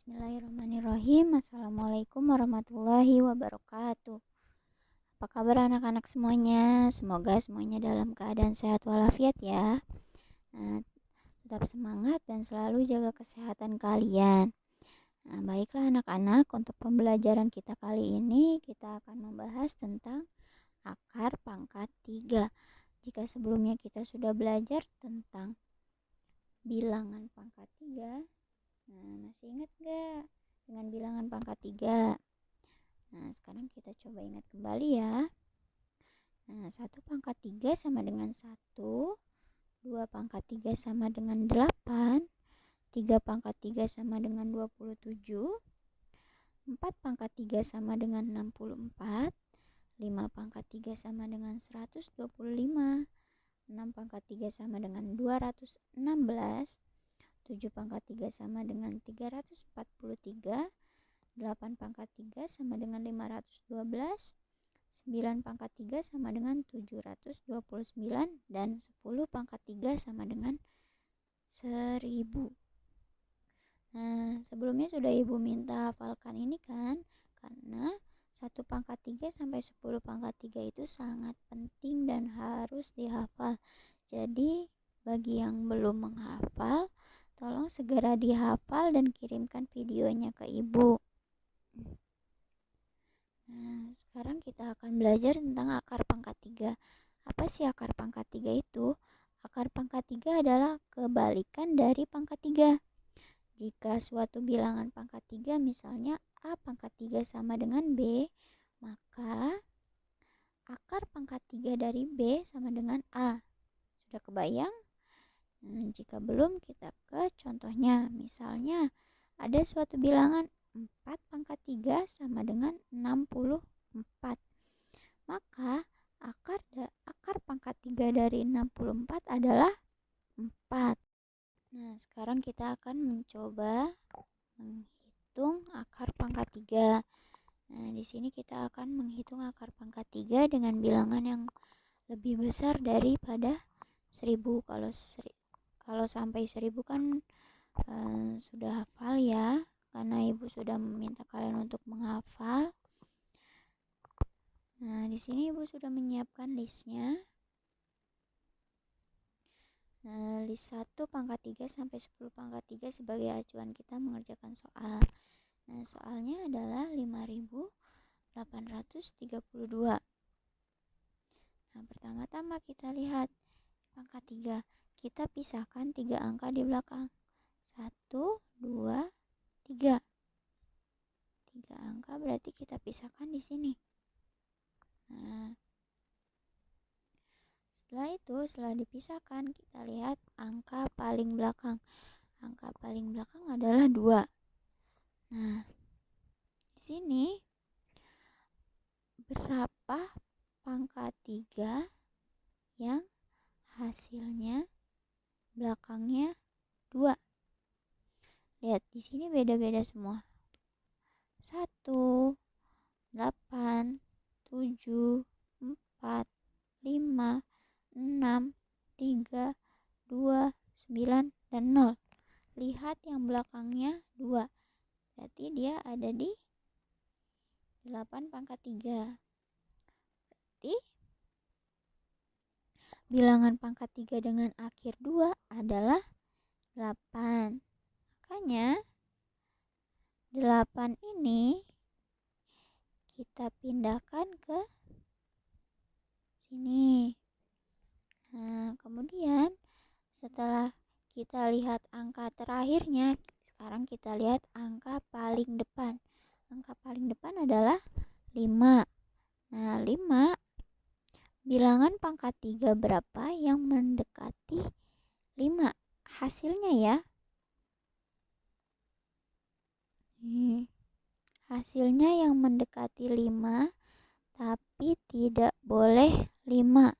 Bismillahirrahmanirrahim. Assalamualaikum warahmatullahi wabarakatuh. Apa kabar anak-anak semuanya? Semoga semuanya dalam keadaan sehat walafiat ya. Tetap semangat dan selalu jaga kesehatan kalian. Baiklah anak-anak, untuk pembelajaran kita kali ini kita akan membahas tentang akar pangkat 3. Jika sebelumnya kita sudah belajar tentang bilangan pangkat 3, masih ingat gak dengan bilangan pangkat 3? Sekarang kita coba ingat kembali ya. 1 pangkat 3 sama dengan 1, 2 pangkat 3 sama dengan 8, 3 pangkat 3 sama dengan 27, 4 pangkat 3 sama dengan 64, 5 pangkat 3 sama dengan 125, 6 pangkat 3 sama dengan 216, 7 pangkat 3 sama dengan 343, 8 pangkat 3 sama dengan 512, 9 pangkat 3 sama dengan 729, dan 10 pangkat 3 sama dengan 1000. Sebelumnya sudah Ibu minta hafalkan ini kan, karena 1 pangkat 3 sampai 10 pangkat 3 itu sangat penting dan harus dihafal. Jadi bagi yang belum menghafal, tolong segera dihafal dan kirimkan videonya ke Ibu. Sekarang kita akan belajar tentang akar pangkat 3. Apa sih akar pangkat 3 itu? Akar pangkat 3 adalah kebalikan dari pangkat 3. Jika suatu bilangan pangkat 3, misalnya A pangkat 3 sama dengan B, maka akar pangkat 3 dari B sama dengan A. Sudah kebayang? Jika belum, kita ke contohnya. Misalnya ada suatu bilangan 4 pangkat 3 sama dengan 64. Maka akar pangkat 3 dari 64 adalah 4. Sekarang kita akan mencoba menghitung akar pangkat 3. Di sini kita akan menghitung akar pangkat 3 dengan bilangan yang lebih besar daripada 1000. Kalau sampai 1000 kan sudah hafal ya, karena Ibu sudah meminta kalian untuk menghafal. Di sini Ibu sudah menyiapkan listnya. List 1 pangkat 3 sampai 10 pangkat 3 sebagai acuan kita mengerjakan soal. Soalnya adalah 5832. Pertama-tama kita lihat pangkat 3. Kita pisahkan 3 angka di belakang. 1, 2, 3. 3 angka berarti kita pisahkan di sini. Setelah dipisahkan, kita lihat angka paling belakang. Angka paling belakang adalah 2. Di sini berapa pangkat 3 yang hasilnya belakangnya 2? Lihat di sini beda-beda semua. 1, 8, 7, 4, 5, 6, 3, 2, 9, dan 0. Lihat yang belakangnya 2. Berarti dia ada di 8 pangkat 3. Berarti bilangan pangkat 3 dengan akhir 2 adalah 8. Makanya 8 ini kita pindahkan ke sini. Kemudian setelah kita lihat angka terakhirnya, sekarang kita lihat angka paling depan. Angka paling depan adalah 5. 5, bilangan pangkat 3 berapa yang mendekati 5? Hasilnya ya. Hasilnya yang mendekati 5, tapi tidak boleh 5.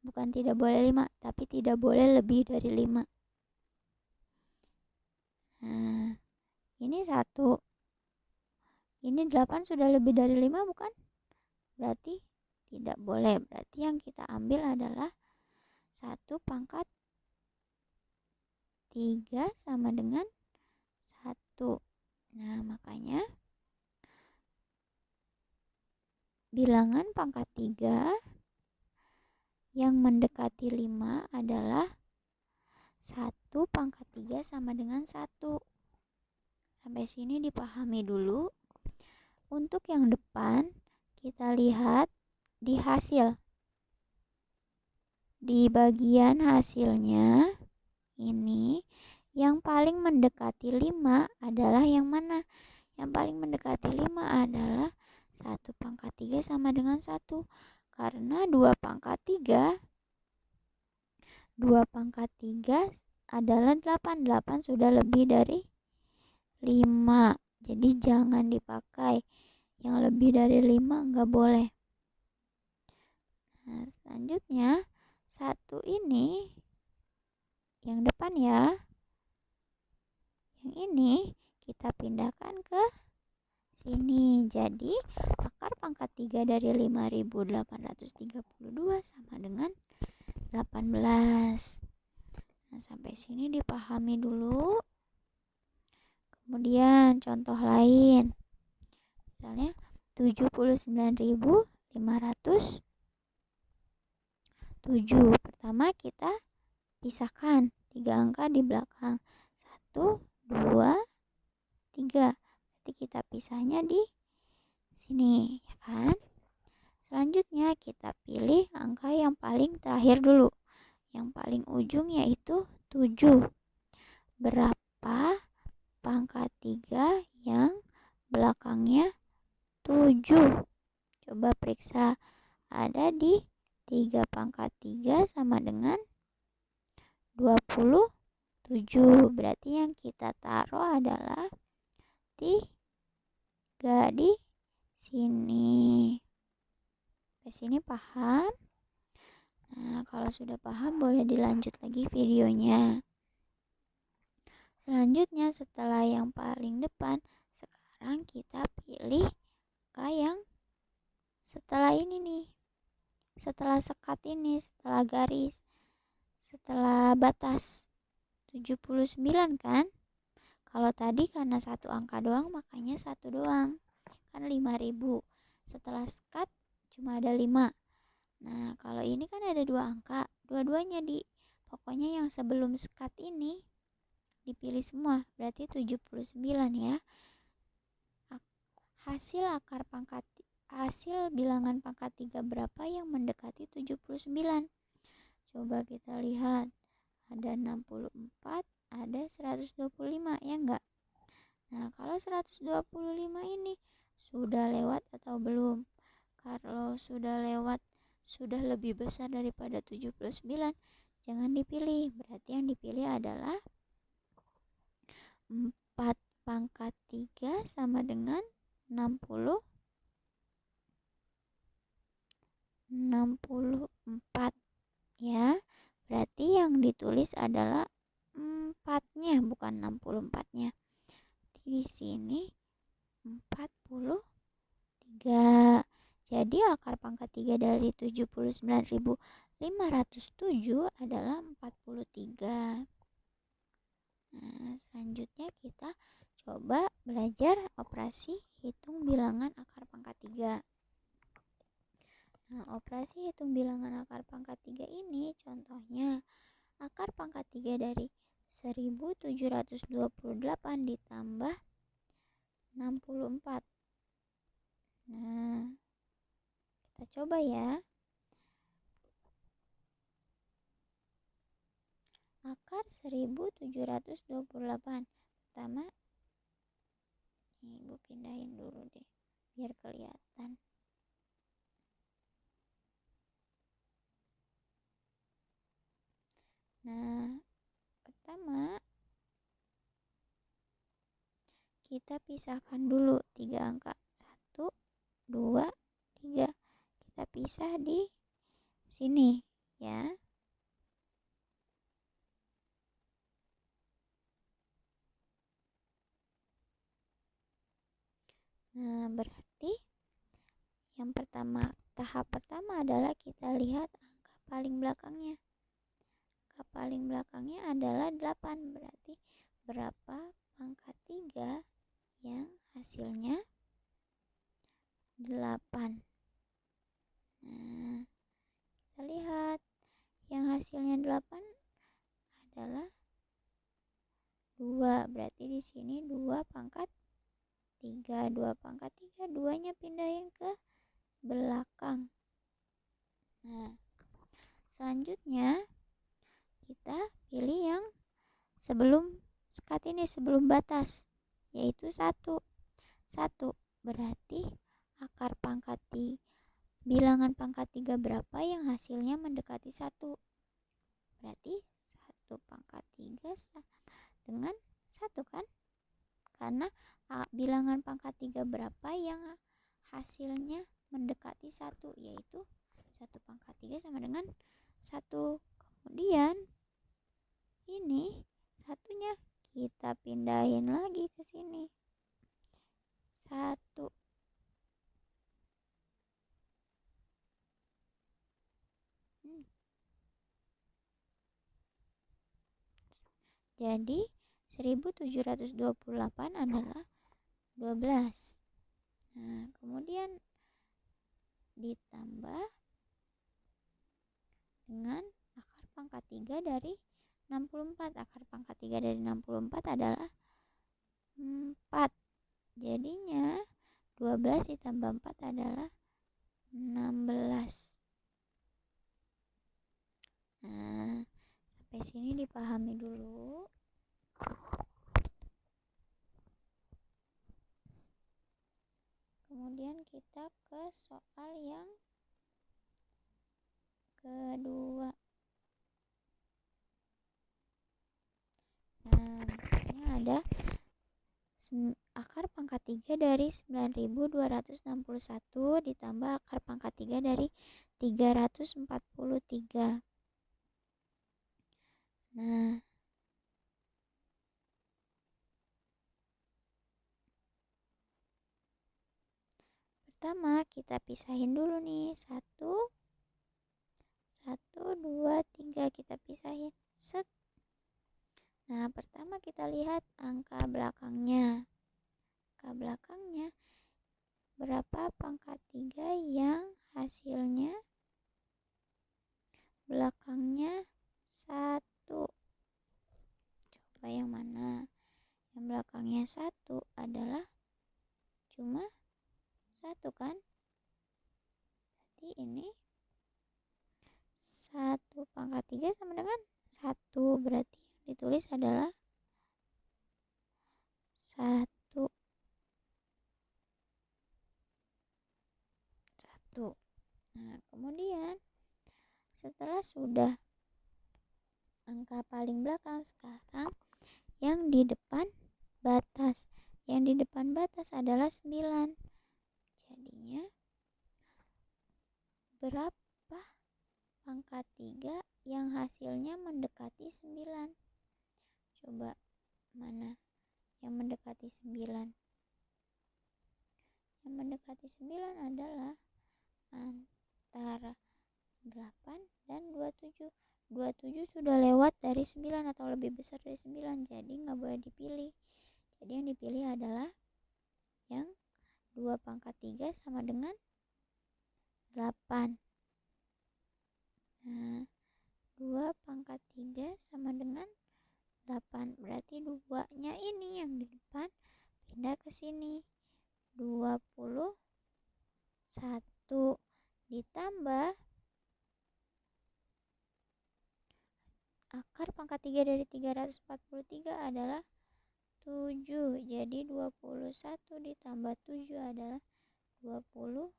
Bukan tidak boleh 5, tapi tidak boleh lebih dari 5. Ini 1. Ini 8 sudah lebih dari 5 bukan? Berarti tidak boleh. Berarti yang kita ambil adalah 1 pangkat 3 sama dengan 1. Nah, makanya bilangan pangkat 3 yang mendekati 5 adalah 1 pangkat 3 sama dengan 1. Sampai sini dipahami dulu. Untuk yang depan, kita lihat di hasil. Di bagian hasilnya, ini yang paling mendekati 5 adalah yang mana? Yang paling mendekati 5 adalah 1 pangkat 3 sama dengan 1. Karena 2 pangkat 3 adalah 8. 8 sudah lebih dari 5. Jadi jangan dipakai. Yang lebih dari 5 nggak boleh. Nah, selanjutnya 1 ini yang depan ya. Yang ini kita pindahkan ke sini. Jadi akar pangkat 3 dari 5.832 sama dengan 18. Nah, sampai sini dipahami dulu. Kemudian contoh lain. Misalnya 79.507. Pertama kita pisahkan 3 angka di belakang. 1, 2, 3. Berarti kita pisahnya di sini, ya kan? Selanjutnya kita pilih angka yang paling terakhir dulu. Yang paling ujung yaitu 7. Berapa pangkat 3 yang belakangnya 7? Coba periksa. Ada di 3 pangkat 3 sama dengan 27. Berarti yang kita taruh adalah 3 di sini. Sampai sini paham? Nah, kalau sudah paham boleh dilanjut lagi videonya. Selanjutnya setelah yang paling depan, sekarang kita pilih angka yang setelah ini nih. Setelah sekat ini, setelah garis, setelah batas 79 kan? Kalau tadi karena satu angka doang makanya 1 doang. Kan 5.000. Setelah sekat cuma ada 5. Nah, kalau ini kan ada 2 angka. Dua-duanya pokoknya yang sebelum sekat ini dipilih semua. Berarti 79 ya. Hasil bilangan pangkat 3 berapa yang mendekati 79? Coba kita lihat. Ada 64, ada 125, ya enggak? Nah, kalau 125 ini sudah lewat atau belum? Kalau sudah lewat, sudah lebih besar daripada 79, jangan dipilih. Berarti yang dipilih adalah 4 pangkat 3 sama dengan 64 ya. Berarti yang ditulis adalah 4-nya, bukan 64-nya. Di sini 43. Jadi akar pangkat 3 dari 79.507 adalah 43. Nah, selanjutnya kita coba belajar operasi hitung bilangan akar pangkat 3. Nah, operasi hitung bilangan akar pangkat 3 ini contohnya akar pangkat 3 dari 1728 ditambah 64. Nah, kita coba ya. Akar 1728. Pertama, Ibu pindahin dulu deh biar kelihatan. Nah, pertama kita pisahkan dulu 3 angka. 1, 2, 3. Kita pisah di sini ya. Nah, berarti yang pertama, tahap pertama adalah kita lihat angka paling belakangnya. Angka angka paling belakangnya adalah 8. Berarti berapa pangkat 3 yang hasilnya 8? Nah, kita lihat yang hasilnya 8 adalah 2. Berarti di sini 2 pangkat 3. 2 pangkat 3, 2-nya pindahin ke belakang. Nah, selanjutnya kita pilih yang sebelum sekat ini, sebelum batas, yaitu 1. 1 berarti akar pangkat 3, bilangan pangkat 3 berapa yang hasilnya mendekati 1? Berarti 1 pangkat 3 sama dengan 1 kan? Karena bilangan pangkat 3 berapa yang hasilnya mendekati 1, yaitu 1 pangkat 3 sama dengan 1. Kemudian ini satunya kita pindahin lagi ke sini. 1. Jadi 1728 adalah 12. Nah, kemudian ditambah dengan akar pangkat 3 dari 64. Akar pangkat 3 dari 64 adalah 4. Jadinya 12 ditambah 4 adalah 16. Nah, sampai sini dipahami dulu. Kemudian kita ke soal yang kedua. Nah, misalnya ada akar pangkat 3 dari 9261 ditambah akar pangkat 3 dari 343. Nah, pertama kita pisahin dulu nih. 1, 2, 3 kita pisahin. Set. Nah, pertama kita lihat angka belakangnya. Angka belakangnya berapa pangkat 3 yang hasilnya belakangnya 1? Coba yang mana? Yang belakangnya 1 adalah cuma 1 kan? Berarti ini 1 pangkat 3 sama dengan 1. Berarti yang ditulis adalah 1. 1. Nah, kemudian setelah sudah angka paling belakang, sekarang yang di depan batas. Yang di depan batas adalah 9. Jadinya berapa pangkat 3 yang hasilnya mendekati 9? Coba mana yang mendekati 9? Yang mendekati 9 adalah antara 8 dan 27. 27 sudah lewat dari 9 atau lebih besar dari 9, jadi nggak boleh dipilih. Jadi yang dipilih adalah yang 2 pangkat 3 sama dengan 8. Nah, 2 pangkat 3 sama dengan 8. Berarti 2-nya ini yang di depan pindah ke sini. 21 ditambah akar pangkat 3 dari 343 adalah 7. Jadi 21 ditambah 7 adalah 28.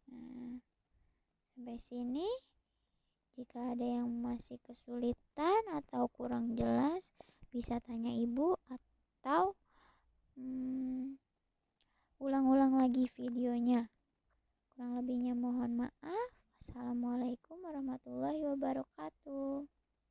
Nah, sampai sini jika ada yang masih kesulitan atau kurang jelas, bisa tanya ibu atau ulang-ulang lagi videonya. Kurang lebihnya mohon maaf. Assalamualaikum warahmatullahi wabarakatuh.